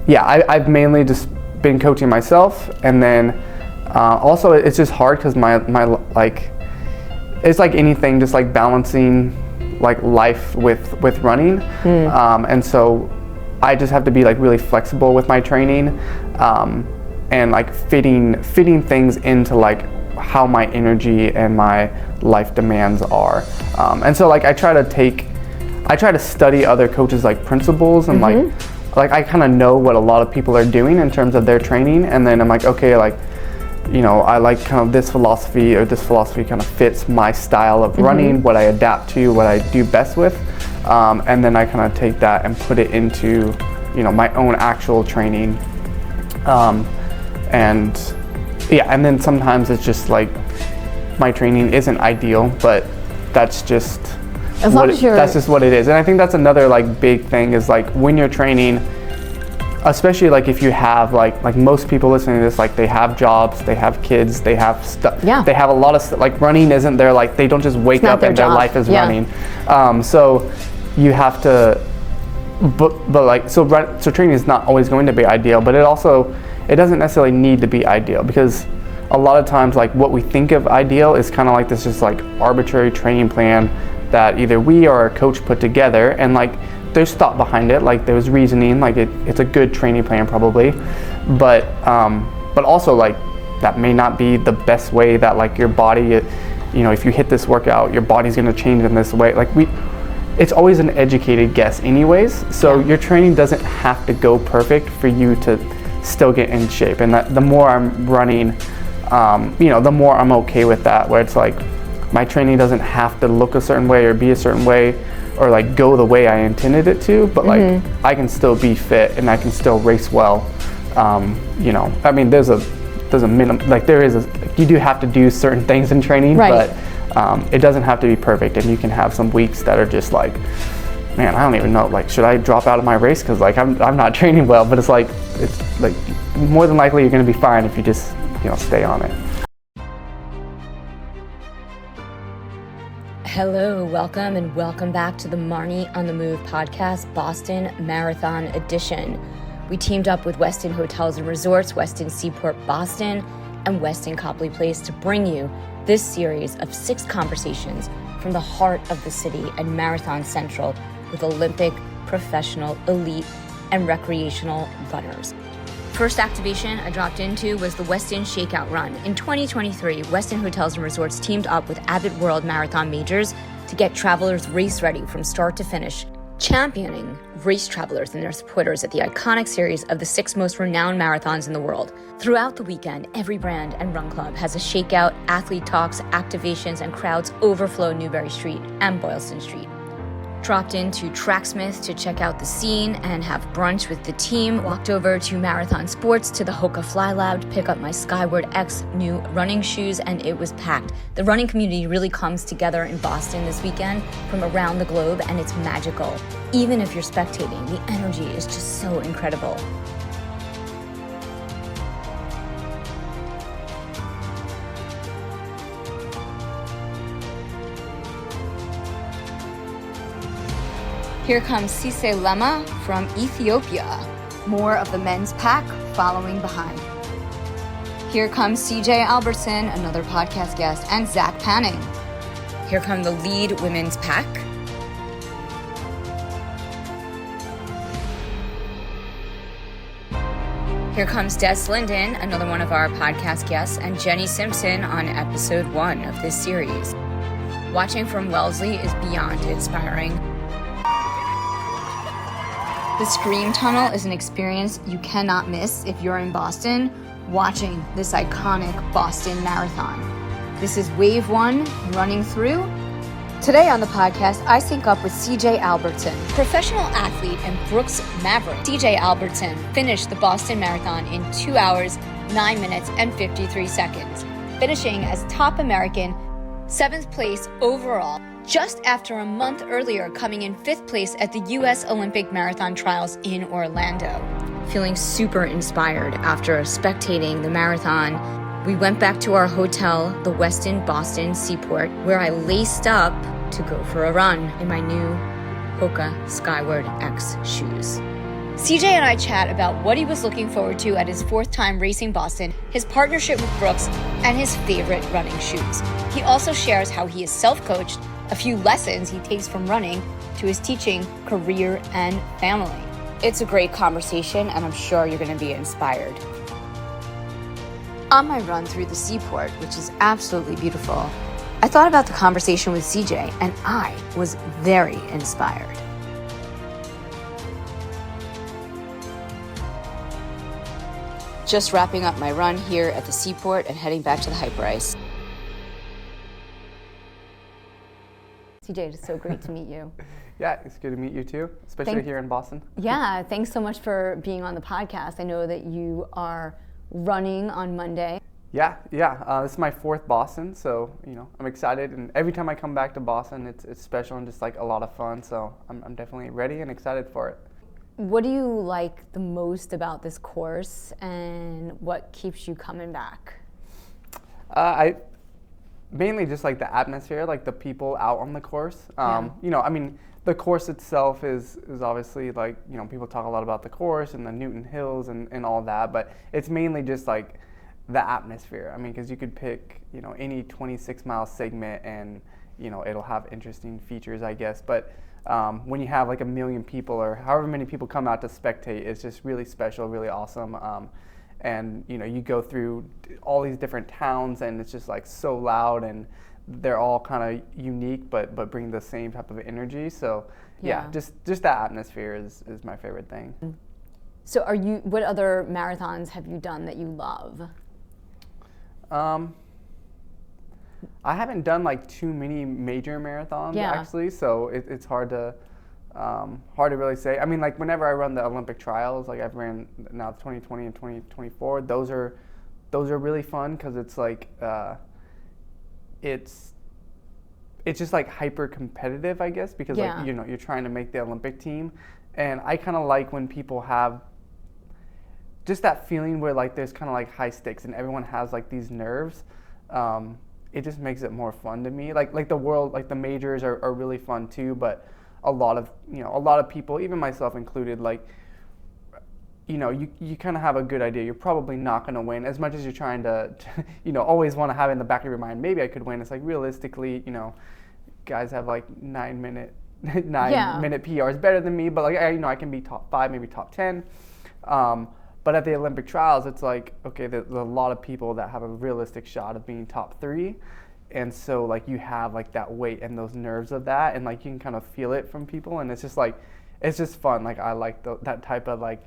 yeah, I've mainly just been coaching myself, and then also it's just hard because my like, it's like anything, just like balancing like life with running, and so I just have to be like really flexible with my training, and like fitting things into like how my energy and my life demands are, and so like I try to study other coaches' like principles, and like I kind of know what a lot of people are doing in terms of their training, and then I'm like, okay, like, you know, I like kind of this philosophy, or this philosophy kind of fits my style of running, what I adapt to, what I do best with, and then I kind of take that and put it into, you know, my own actual training, and yeah, and then sometimes it's just like my training isn't ideal, but that's just that's just what it is. And I think that's another like big thing is like when you're training, especially like if you have like most people listening to this, like they have jobs, they have kids, they have stuff, they have a lot of stuff. Like running isn't their, like they don't just wake up and their life is running. So you have to, but like so training is not always going to be ideal, but it doesn't necessarily need to be ideal, because a lot of times like what we think of ideal is kind of like this just like arbitrary training plan that either we or our coach put together, and like there's thought behind it, like there's reasoning, like it's a good training plan probably, but also like that may not be the best way that like your body, you know, if you hit this workout, your body's going to change in this way. Like it's always an educated guess anyways, so your training doesn't have to go perfect for you to still get in shape. And that the more I'm running, you know, the more I'm okay with that, where it's like my training doesn't have to look a certain way or be a certain way or like go the way I intended it to, but like I can still be fit and I can still race well. You know, I mean, there's a minimum, like you do have to do certain things in training, but it doesn't have to be perfect, and you can have some weeks that are just like, man, I don't even know, like, should I drop out of my race because like I'm not training well? But it's like more than likely you're going to be fine if you just, you know, stay on it. Hello, welcome back to the Marnie on the Move podcast, Boston Marathon Edition. We teamed up with Westin Hotels and Resorts, Westin Seaport Boston, and Westin Copley Place to bring you this series of 6 conversations from the heart of the city and Marathon Central with Olympic, professional, elite, and recreational runners. First activation I dropped into was the Westin Shakeout Run. In 2023, Westin Hotels and Resorts teamed up with Abbott World Marathon Majors to get travelers race ready from start to finish, championing race travelers and their supporters at the iconic series of the 6 most renowned marathons in the world. Throughout the weekend, every brand and run club has a shakeout, athlete talks, activations, and crowds overflow Newbury Street and Boylston Street. Dropped into Tracksmith to check out the scene and have brunch with the team. Walked over to Marathon Sports to the Hoka Fly Lab to pick up my Skyward X new running shoes, and it was packed. The running community really comes together in Boston this weekend from around the globe, and it's magical. Even if you're spectating, the energy is just so incredible. Here comes Sise Lema from Ethiopia. More of the men's pack following behind. Here comes CJ Albertson, another podcast guest, and Zach Panning. Here come the lead women's pack. Here comes Des Linden, another one of our podcast guests, and Jenny Simpson on episode 1 of this series. Watching from Wellesley is beyond inspiring. The Scream Tunnel is an experience you cannot miss if you're in Boston watching this iconic Boston Marathon. This is Wave 1 running through. Today on the podcast, I sync up with CJ Albertson, professional athlete and Brooks Maverick. CJ Albertson finished the Boston Marathon in 2 hours, 9 minutes, and 53 seconds, finishing as top American, 7th place overall, just after a month earlier coming in 5th place at the U.S. Olympic Marathon Trials in Orlando. Feeling super inspired after spectating the marathon, we went back to our hotel, the Westin Boston Seaport, where I laced up to go for a run in my new Hoka Skyward X shoes. CJ and I chat about what he was looking forward to at his 4th time racing Boston, his partnership with Brooks, and his favorite running shoes. He also shares how he is self-coached, a few lessons he takes from running to his teaching, career, and family. It's a great conversation, and I'm sure you're going to be inspired. On my run through the seaport, which is absolutely beautiful, I thought about the conversation with CJ, and I was very inspired. Just wrapping up my run here at the seaport and heading back to the hyper ice. CJ, it's so great to meet you. Yeah, it's good to meet you too, especially here in Boston. Yeah, thanks so much for being on the podcast. I know that you are running on Monday. Yeah. This is my 4th Boston, so I'm excited. And every time I come back to Boston, it's special and just like a lot of fun. So I'm definitely ready and excited for it. What do you like the most about this course, and what keeps you coming back? I mainly just like the atmosphere, like the people out on the course. The course itself is obviously like, people talk a lot about the course and the Newton Hills and all that, but it's mainly just like the atmosphere. I mean, because you could pick, any 26-mile segment and, it'll have interesting features, I guess. But when you have like 1 million people or however many people come out to spectate, it's just really special, really awesome. And you go through all these different towns and it's just like so loud, and they're all kind of unique but bring the same type of energy. So yeah, just that atmosphere is my favorite thing. So what other marathons have you done that you love? I haven't done like too many major marathons actually, so it's hard to really say. I mean, like whenever I run the Olympic trials, like I've ran now 2020 and 2024, those are really fun because it's like it's just like hyper competitive, I guess, because like you're trying to make the Olympic team, and I kind of like when people have just that feeling where like there's kind of like high stakes and everyone has like these nerves. It just makes it more fun to me. Like the world, like the majors are really fun too, but a lot of people, even myself included, like, you kind of have a good idea. You're probably not going to win as much as you're trying to always want to have in the back of your mind, maybe I could win. It's like realistically, guys have like 9 minute PRs better than me, but like, I can be top 5, maybe top 10. But at the Olympic trials, it's like, okay, there's a lot of people that have a realistic shot of being top 3. And so like you have like that weight and those nerves of that, and like you can kind of feel it from people, and it's just like, it's just fun. Like I like that type of like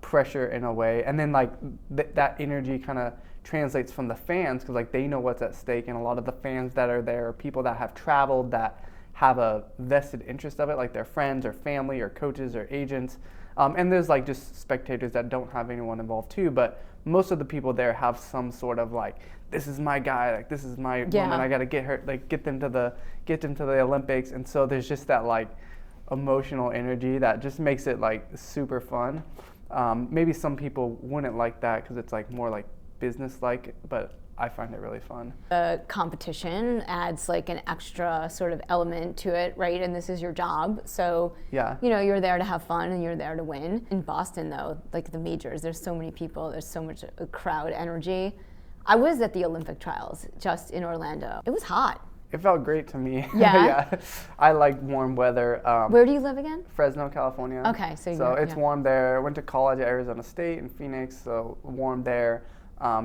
pressure in a way. And then like that energy kind of translates from the fans, because like they know what's at stake, and a lot of the fans that are there are people that have traveled, that have a vested interest of it, like their friends or family or coaches or agents. And there's like just spectators that don't have anyone involved too, but most of the people there have some sort of like, this is my guy, like this is my woman, I gotta get her, like get them to the Olympics. And so there's just that like emotional energy that just makes it like super fun. Maybe some people wouldn't like that because it's like more like business-like, but I find it really fun. The competition adds like an extra sort of element to it, right? And this is your job. So, you're there to have fun and you're there to win. In Boston though, like the majors, there's so many people, there's so much crowd energy. I was at the Olympic trials just in Orlando. It was hot. It felt great to me. Yeah? I like warm weather. Where do you live again? Fresno, California. Okay, so it's warm there. Went to college at Arizona State in Phoenix, so warm there.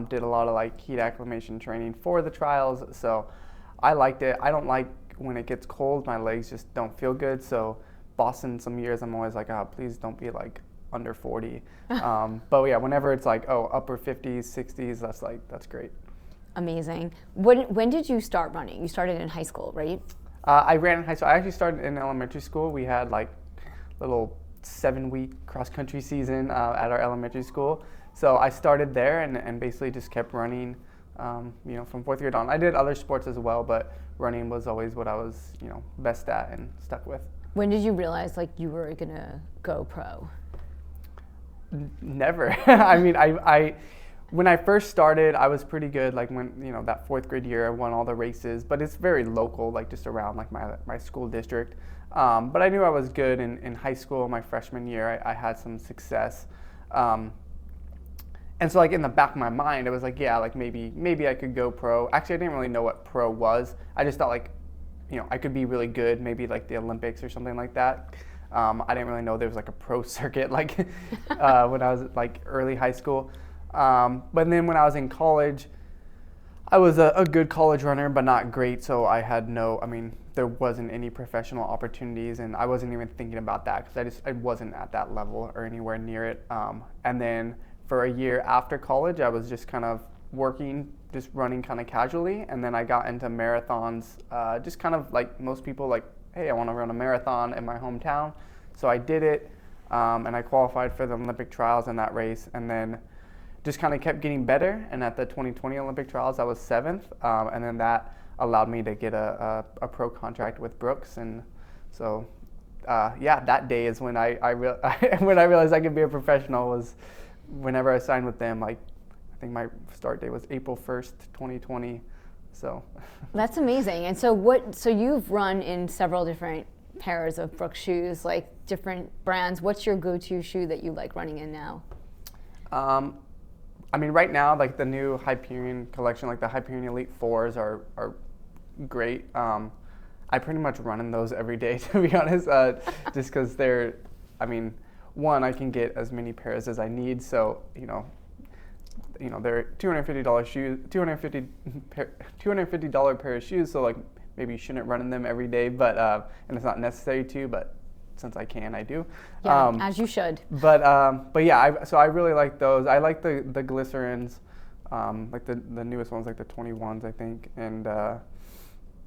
Did a lot of like heat acclimation training for the trials, so I liked it. I don't like when it gets cold. My legs just don't feel good. So Boston, some years I'm always like, please don't be like under 40. But yeah, whenever it's like upper 50s, 60s, that's great. Amazing. When did you start running? You started in high school, right? I ran in high school. I actually started in elementary school. We had like little 7-week cross country season at our elementary school. So I started there and basically just kept running, from 4th grade on. I did other sports as well, but running was always what I was, best at and stuck with. When did you realize like you were gonna go pro? Never. I mean, When I first started, I was pretty good. Like when, that 4th grade year, I won all the races, but it's very local, like just around like my school district. But I knew I was good in high school. My freshman year, I had some success. And so like in the back of my mind, it was like, yeah, like maybe I could go pro. Actually, I didn't really know what pro was. I just thought like, I could be really good, maybe like the Olympics or something like that. I didn't really know there was like a pro circuit like when I was like early high school. But then when I was in college, I was a good college runner, but not great. So I had there wasn't any professional opportunities, and I wasn't even thinking about that because I wasn't at that level or anywhere near it. And then for a year after college, I was just kind of working, just running kind of casually. And then I got into marathons, just kind of like most people, like, hey, I want to run a marathon in my hometown. So I did it, and I qualified for the Olympic trials in that race. And then just kind of kept getting better. And at the 2020 Olympic trials, I was 7th. And then that allowed me to get a pro contract with Brooks. And so, that day is when when I realized I could be a professional was whenever I signed with them. Like, I think my start date was April 1st, 2020. So that's amazing. And so you've run in several different pairs of Brooks shoes, like different brands. What's your go-to shoe that you like running in now? Right now, like the new Hyperion collection, like the Hyperion Elite 4s are great. I pretty much run in those every day, to be honest, just because they're, one, I can get as many pairs as I need. So, they're $250 shoes, $250 pair of shoes. So like maybe you shouldn't run in them every day, but and it's not necessary to, but since I can, I do. Yeah, as you should. But yeah, so I really like those. I like the glycerins, like the newest ones, like the 21s, I think. And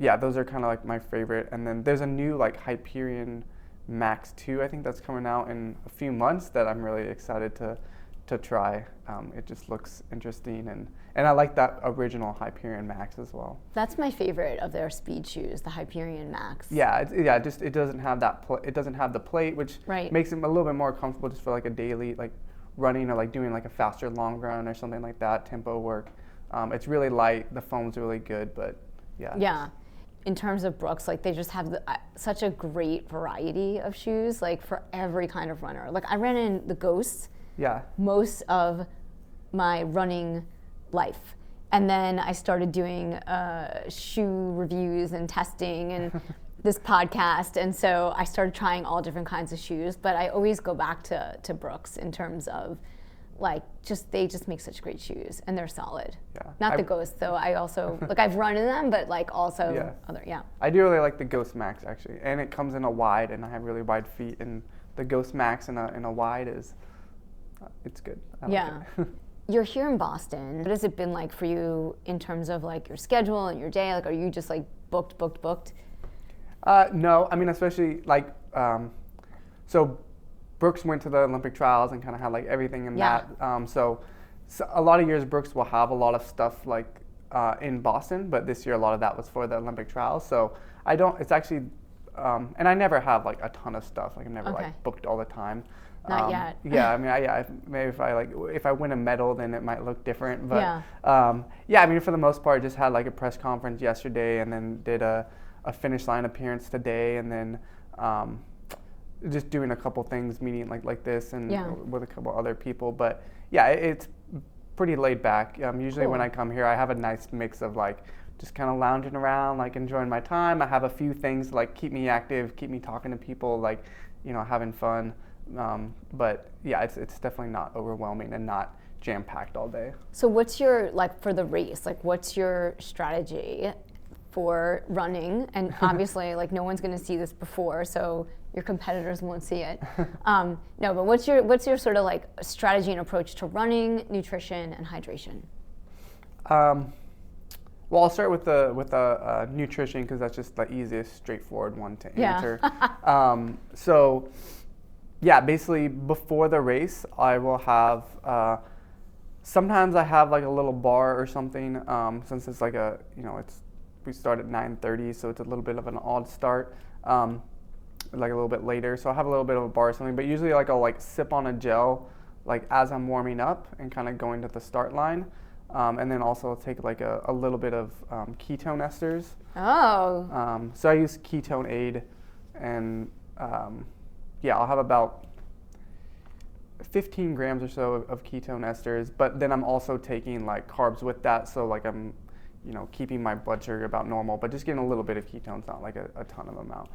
yeah, those are kind of like my favorite. And then there's a new like Hyperion Max 2, I think that's coming out in a few months that I'm really excited to try. It just looks interesting, and I like that original Hyperion Max as well. That's my favorite of their speed shoes, the Hyperion Max. Yeah, it doesn't have that it doesn't have the plate, which makes it a little bit more comfortable just for like a daily like running or like doing like a faster long run or something like that, tempo work. It's really light, the foam's really good, but yeah. Yeah. In terms of Brooks, like they just have such a great variety of shoes, like for every kind of runner. Like I ran in the Ghosts most of my running life. And then I started doing shoe reviews and testing and this podcast. And so I started trying all different kinds of shoes, but I always go back to Brooks in terms of like they just make such great shoes and they're solid. Yeah. Not the Ghost though. I also I've run in them, but like also other. I do really like the Ghost Max actually, and it comes in a wide, and I have really wide feet, and the Ghost Max in a wide it's good. I like it. You're here in Boston. What has it been like for you in terms of like your schedule and your day? Like, are you just like booked? No, especially like so. Brooks went to the Olympic trials and kind of had like everything in that. So a lot of years Brooks will have a lot of stuff like in Boston, but this year a lot of that was for the Olympic trials. So it's actually, and I never have like a ton of stuff. Like I'm never like booked all the time. Not yet. Yeah, maybe if I win a medal, then it might look different. But for the most part, I just had like a press conference yesterday, and then did a finish line appearance today, and then just doing a couple things, meeting like this, and with a couple other people. But yeah, it's pretty laid back. Usually when I come here, I have a nice mix of like just kind of lounging around, like enjoying my time. I have a few things like keep me active, keep me talking to people, like having fun. But yeah, it's definitely not overwhelming and not jam-packed all day. So what's your, like for the race, like what's your strategy for running? And obviously like no one's going to see this before, so your competitors won't see it. No, but what's your sort of like strategy and approach to running, nutrition, and hydration? Well, I'll start with the nutrition because that's just the easiest, straightforward one to answer. So yeah, basically before the race, I will have, sometimes I have like a little bar or something, since it's like we start at 9:30, so it's a little bit of an odd start, like a little bit later. So I'll have a little bit of a bar or something, but usually like I'll like sip on a gel, like as I'm warming up and kind of going to the start line. And then also take like a little bit of ketone esters. Oh. So I use ketone aid, and I'll have about 15 grams or so of ketone esters, but then I'm also taking like carbs with that, so like I'm keeping my blood sugar about normal, but just getting a little bit of ketones, not like a ton of amount.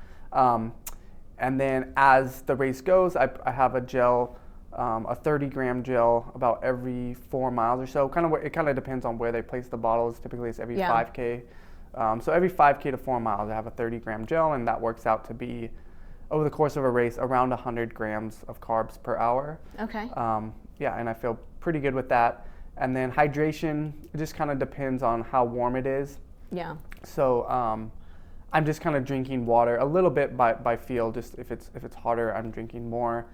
And then as the race goes, I have a gel, a 30-gram gel about every 4 miles or so. It kind of depends on where they place the bottles. Typically it's every 5K. So every 5K to 4 miles, I have a 30-gram gel, and that works out to be, over the course of a race, around 100 grams of carbs per hour. Okay. And I feel pretty good with that. And then hydration, it just kind of depends on how warm it is. Yeah. So I'm just kind of drinking water a little bit by feel. Just if it's hotter, I'm drinking more.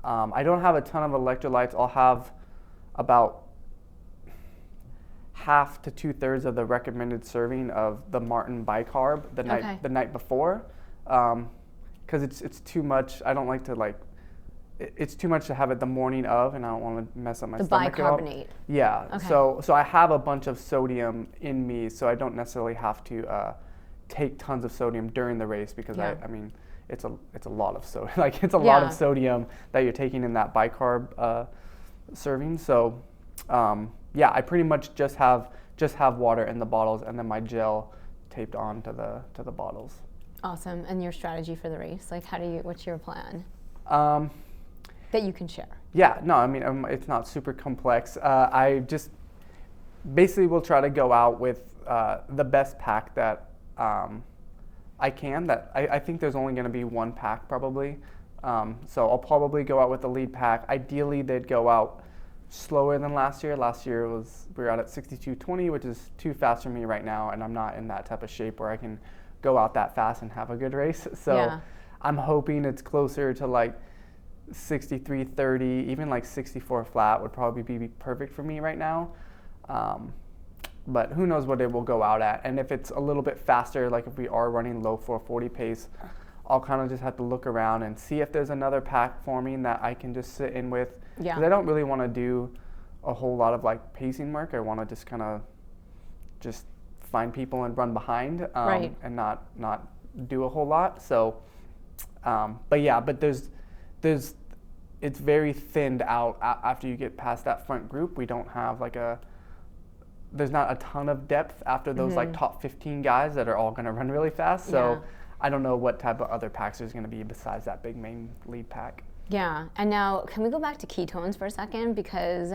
I don't have a ton of electrolytes. I'll have about half to 2/3 of the recommended serving of the Martin bicarb the night before, because it's too much. I don't like to it's too much to have it the morning of, and I don't want to mess up my stomach. The bicarbonate. Yeah. Okay. So I have a bunch of sodium in me, so I don't necessarily have to take tons of sodium during the race, because I mean it's a lot of sodium. Like it's a lot of sodium that you're taking in that bicarb serving. So I pretty much just have water in the bottles, and then my gel taped on to the bottles. Awesome. And your strategy for the race? Like what's your plan? That you can share. Yeah, no, I mean, it's not super complex. I just basically will try to go out with the best pack that I can. That I think there's only going to be one pack probably. So I'll probably go out with the lead pack. Ideally, they'd go out slower than last year. Last year we were out at 62:20, which is too fast for me right now, and I'm not in that type of shape where I can go out that fast and have a good race. So I'm hoping it's closer to like 63:30, even like 64 flat would probably be perfect for me right now. But who knows what it will go out at. And if it's a little bit faster, like if we are running low 440 pace, I'll kind of just have to look around and see if there's another pack forming that I can just sit in with. Yeah. Because I don't really want to do a whole lot of like pacing work. I want to just kind of just find people and run behind, and not do a whole lot. So, but there's it's very thinned out after you get past that front group. We don't have there's not a ton of depth after those like top 15 guys that are all going to run really fast. So I don't know what type of other packs there's going to be besides that big main lead pack. Yeah. And now can we go back to ketones for a second? Because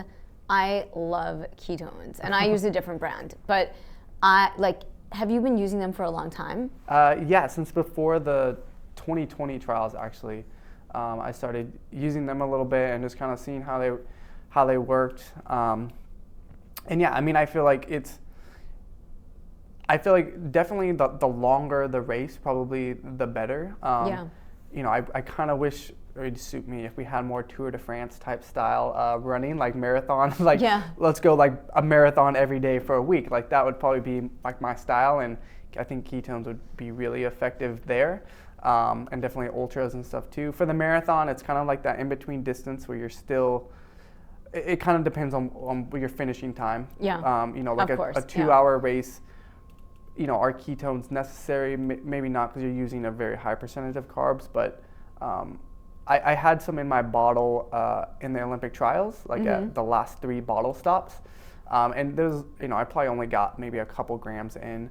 I love ketones and I use a different brand, but have you been using them for a long time? Since before the 2020 trials actually. I started using them a little bit and just kind of seeing how they worked. And yeah, I mean, I feel like definitely the longer the race, probably the better. I kind of wish it would suit me if we had more Tour de France type style running, like marathon. Let's go like a marathon every day for a week. Like that would probably be like my style, and I think ketones would be really effective there. And definitely ultras and stuff too. For the marathon, it's kind of like that in-between distance where you're still, it kind of depends on your finishing time. Yeah. Like a 2-hour race, are ketones necessary? Maybe not, because you're using a very high percentage of carbs, but I had some in my bottle in the Olympic trials, at the last 3 bottle stops. And there's, I probably only got maybe a couple grams in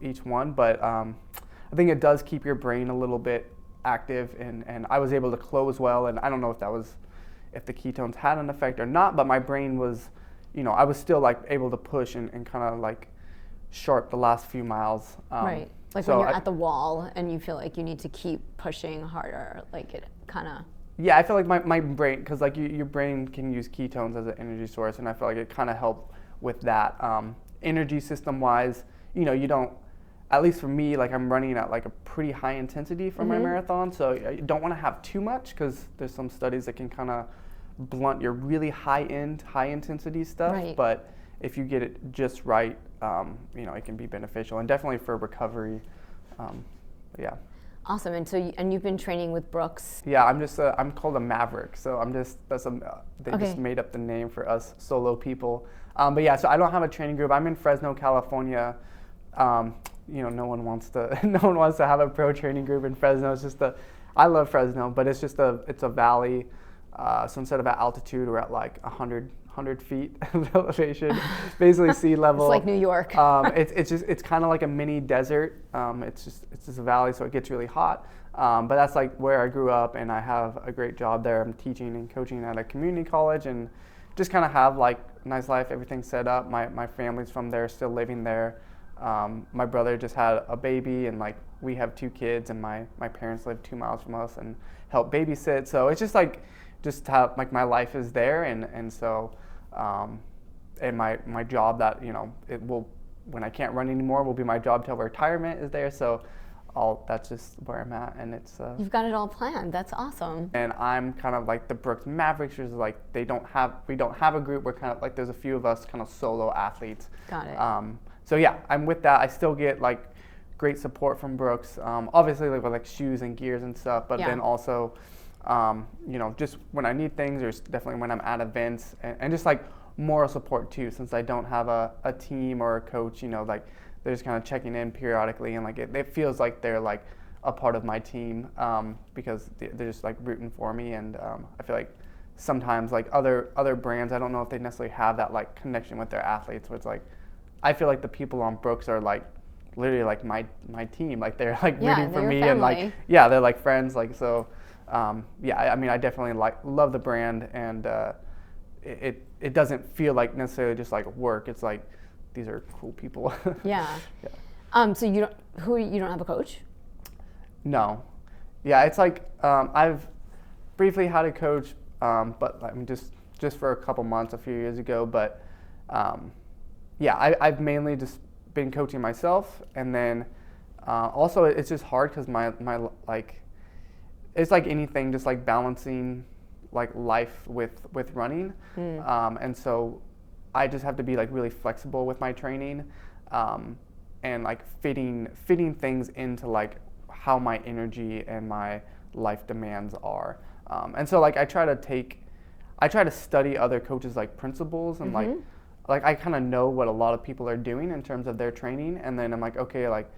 each one, but I think it does keep your brain a little bit active, and I was able to close well, and I don't know if the ketones had an effect or not, but my brain was, I was still like able to push and kind of like sharp the last few miles. Right, like when you're at the wall and you feel like you need to keep pushing harder, like it kind of. Yeah, I feel like my brain, because like your brain can use ketones as an energy source, and I feel like it kind of helped with that. Energy system wise, you don't, at least for me, like I'm running at like a pretty high intensity for my marathon, so you don't want to have too much, because there's some studies that can kind of blunt your really high intensity stuff. Right. But if you get it just right, it can be beneficial, and definitely for recovery. Yeah. Awesome. And so you've been training with Brooks. Yeah, I'm called a Maverick. So they just made up the name for us solo people. But yeah, so I don't have a training group. I'm in Fresno, California. No one wants to have a pro training group in Fresno. I love Fresno, but it's a valley. So instead of at altitude, we're at like 100 feet of elevation, basically sea level. It's like New York. It's kind of like a mini desert. It's just a valley, so it gets really hot. But that's like where I grew up, and I have a great job there. I'm teaching and coaching at a community college, and just kind of have like a nice life. Everything's set up. My family's from there, still living there. My brother just had a baby, and like we have 2 kids, and my parents live 2 miles from us and help babysit. So it's just how like my life is there, and so and my job that when I can't run anymore will be my job till retirement is there. So that's just where I'm at, and it's you've got it all planned. That's awesome. And I'm kind of like the Brooks Mavericks, which is like we don't have a group. We're kind of like there's a few of us kind of solo athletes. Got it. So yeah, I'm with that. I still get like great support from Brooks, obviously like with like shoes and gears and stuff, but then also just when I need things, or definitely when I'm at events, and just like moral support too, since I don't have a team or a coach, like they're just kind of checking in periodically, and like it feels like they're like a part of my team, because they're just like rooting for me. And I feel like sometimes like other brands, I don't know if they necessarily have that like connection with their athletes, where it's like I feel like the people on Brooks are like literally like my team, like they're like rooting for me, and like they're like friends, like so. I mean, I definitely love the brand, and it doesn't feel like necessarily just like work. It's like these are cool people. Yeah. So you don't have a coach? No. Yeah, it's like I've briefly had a coach, but I mean just for a couple months a few years ago. But I've mainly just been coaching myself, and then also it's just hard because my like. It's like anything, just like balancing like life with running. And so I just have to be like really flexible with my training, and like fitting things into like how my energy and my life demands are. And so like I try to study other coaches' like principles, and like I kind of know what a lot of people are doing in terms of their training, and then I'm like, okay, like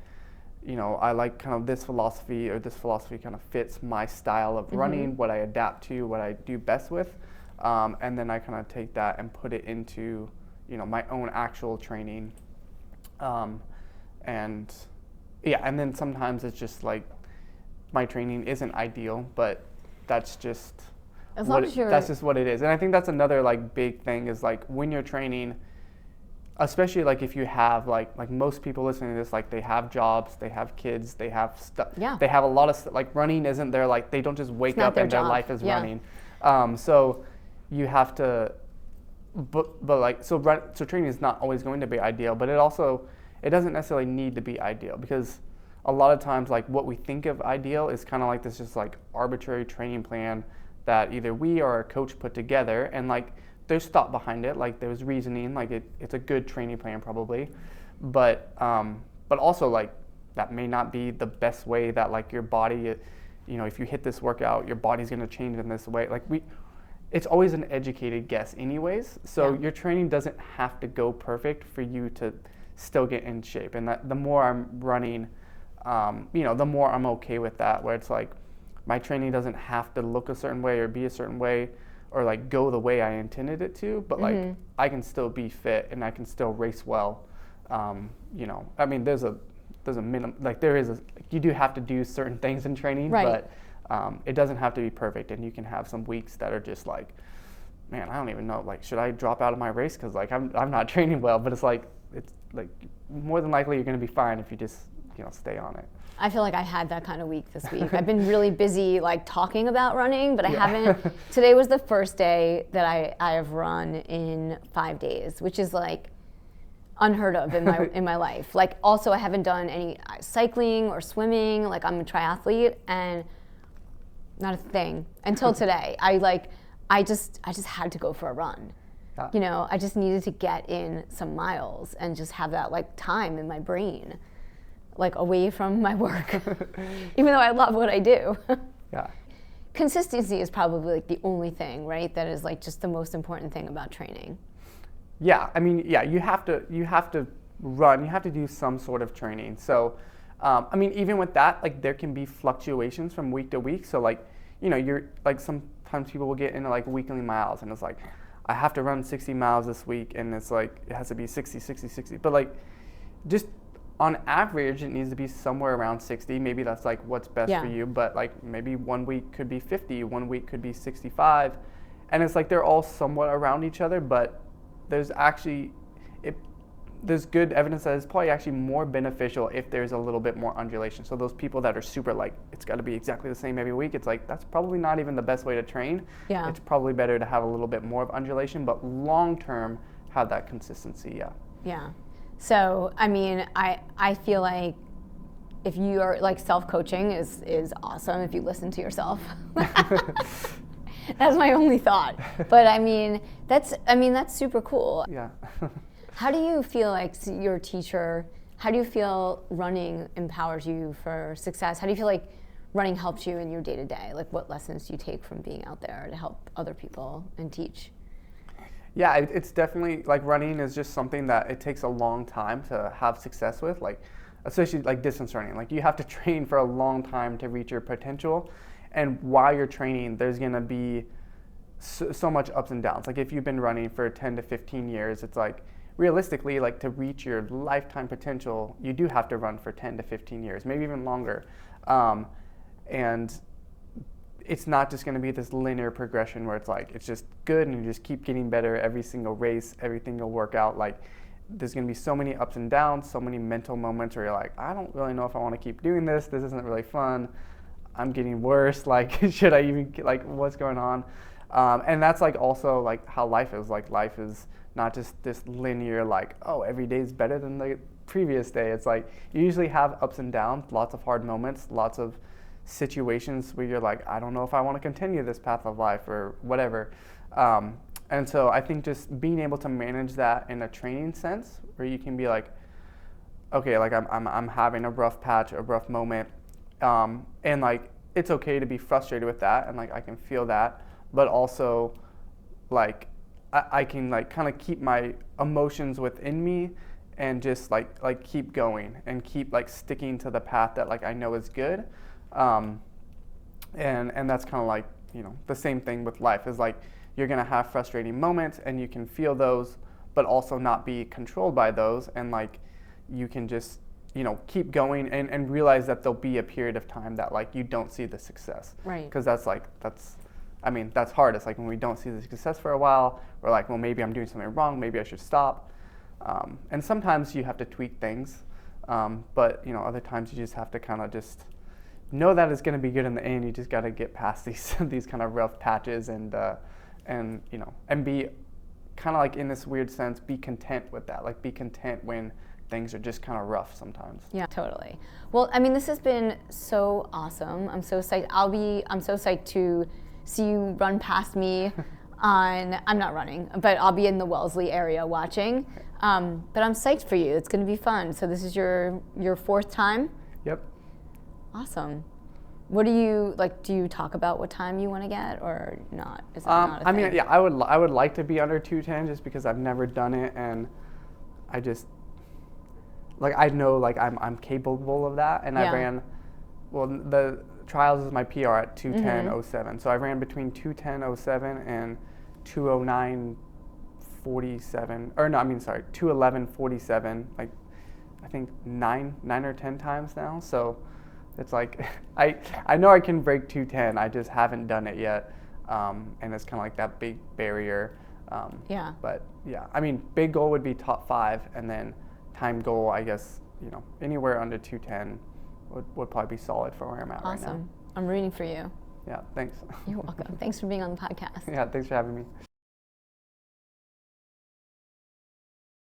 I like kind of this philosophy, or this philosophy kind of fits my style of running, what I adapt to, what I do best with. And then I kind of take that and put it into, my own actual training. And then sometimes it's just like my training isn't ideal, but that's just that's just what it is. And I think that's another like big thing is like when you're training, especially like if you have like most people listening to this, like they have jobs, they have kids, they have stuff, they have a lot of stuff. Like running isn't their like, they don't just wake up and their life is running. So you have to, but like so training is not always going to be ideal, but it doesn't necessarily need to be ideal, because a lot of times like what we think of ideal is kind of like this just like arbitrary training plan that either we or our coach put together, and like there's thought behind it, like there's reasoning, like it's a good training plan probably, but also like that may not be the best way that like your body, if you hit this workout, your body's going to change in this way. Like it's always an educated guess anyways. So your training doesn't have to go perfect for you to still get in shape. And that the more I'm running, the more I'm okay with that, where it's like my training doesn't have to look a certain way or be a certain way, or like go the way I intended it to, but like I can still be fit and I can still race well. I mean, there's a minimum, like you do have to do certain things in training, but it doesn't have to be perfect. And you can have some weeks that are just like, man, I don't even know, like, should I drop out of my race? Cause like I'm not training well, but it's like more than likely you're going to be fine if you just, stay on it. I feel like I had that kind of week this week. I've been really busy like talking about running, but I haven't. Today was the first day that I have run in 5 days, which is like unheard of in my life. Like also I haven't done any cycling or swimming. Like I'm a triathlete and not a thing until today. I just had to go for a run. I just needed to get in some miles and just have that like time in my brain. like away from my work, even though I love what I do. Yeah. Consistency is probably like the only thing, right? That is like just the most important thing about training. Yeah, I mean, yeah, you have to run, you have to do some sort of training. So, I mean, even with that, like there can be fluctuations from week to week. So like, you know, you're like sometimes people will get into like weekly miles and it's like, I have to run 60 miles this week and it's like, it has to be 60, 60, 60. But like, just on average, it needs to be somewhere around 60. Maybe that's like what's best for you, but like maybe 1 week could be 50, 1 week could be 65. And it's like they're all somewhat around each other, but there's actually, there's good evidence that it's probably actually more beneficial if there's a little bit more undulation. So those people that are super like, it's got to be exactly the same every week, it's like, that's probably not even the best way to train. Yeah. It's probably better to have a little bit more of undulation, but long term, have that consistency, Yeah. So, I mean, I feel like if you are like self-coaching is awesome if you listen to yourself. That's my only thought. But I mean, that's super cool. Yeah. How do you feel like your teacher, how do you feel running empowers you for success? How do you feel like running helps you in your day-to-day? Like what lessons do you take from being out there to help other people and teach? Yeah, it's definitely, like running is just something that it takes a long time to have success with, like especially like distance running. Like you have to train for a long time to reach your potential. And while you're training, there's gonna be so much ups and downs. Like if you've been running for 10 to 15 years, it's like realistically, like to reach your lifetime potential, you do have to run for 10 to 15 years, maybe even longer. And it's not just going to be this linear progression where it's like, it's just good and you just keep getting better every single race, everything will work out. Like there's going to be so many ups and downs, so many mental moments where you're like, I don't really know if I want to keep doing this. This isn't really fun. I'm getting worse. Like, should I even, like, what's going on? And that's like also like how life is. Like life is not just this linear, like, oh, every day is better than the previous day. It's like you usually have ups and downs, lots of hard moments, lots of situations where you're like, I don't know if I want to continue this path of life or whatever. And so I think just being able to manage that in a training sense, where you can be like, okay, like I'm having a rough patch, a rough moment, and like it's okay to be frustrated with that, and like I can feel that, but also like I can like kind of keep my emotions within me and just like keep going and keep like sticking to the path that like I know is good. And that's kind of like, you know, the same thing with life is like you're going to have frustrating moments and you can feel those, but also not be controlled by those. And like you can just, you know, keep going and realize that there'll be a period of time that like you don't see the success. Right. Because that's hard. It's like when we don't see the success for a while, we're like, well, maybe I'm doing something wrong. Maybe I should stop. And sometimes you have to tweak things. But, you know, other times you just have to kind of just know that it's going to be good in the end. You just got to get past these kind of rough patches and you know, and be kind of like in this weird sense, be content with that. Like be content when things are just kind of rough sometimes. Yeah, totally. Well, I mean, this has been so awesome. I'm so psyched. I'm so psyched to see you run past me I'm not running, but I'll be in the Wellesley area watching. But I'm psyched for you. It's going to be fun. So this is your fourth time? Yep. Awesome. What do you like? Do you talk about what time you want to get, or not? Is that not a thing? I mean, yeah, I would like to be under 2:10 just because I've never done it, and I just like I know like I'm capable of that, and I ran. Well, the trials is my PR at 2:10.07, so I ran between 2:10.07 and 2:09.47, or no, I mean sorry, 2:11.47. Like I think nine or 10 times now. So. It's like, I know I can break 2:10, I just haven't done it yet, and it's kind of like that big barrier. But yeah, I mean, big goal would be top 5, and then time goal, I guess, you know, anywhere under 2:10 would probably be solid for where I'm at right now. Awesome. I'm rooting for you. Yeah, thanks. You're welcome. Thanks for being on the podcast. Yeah, thanks for having me.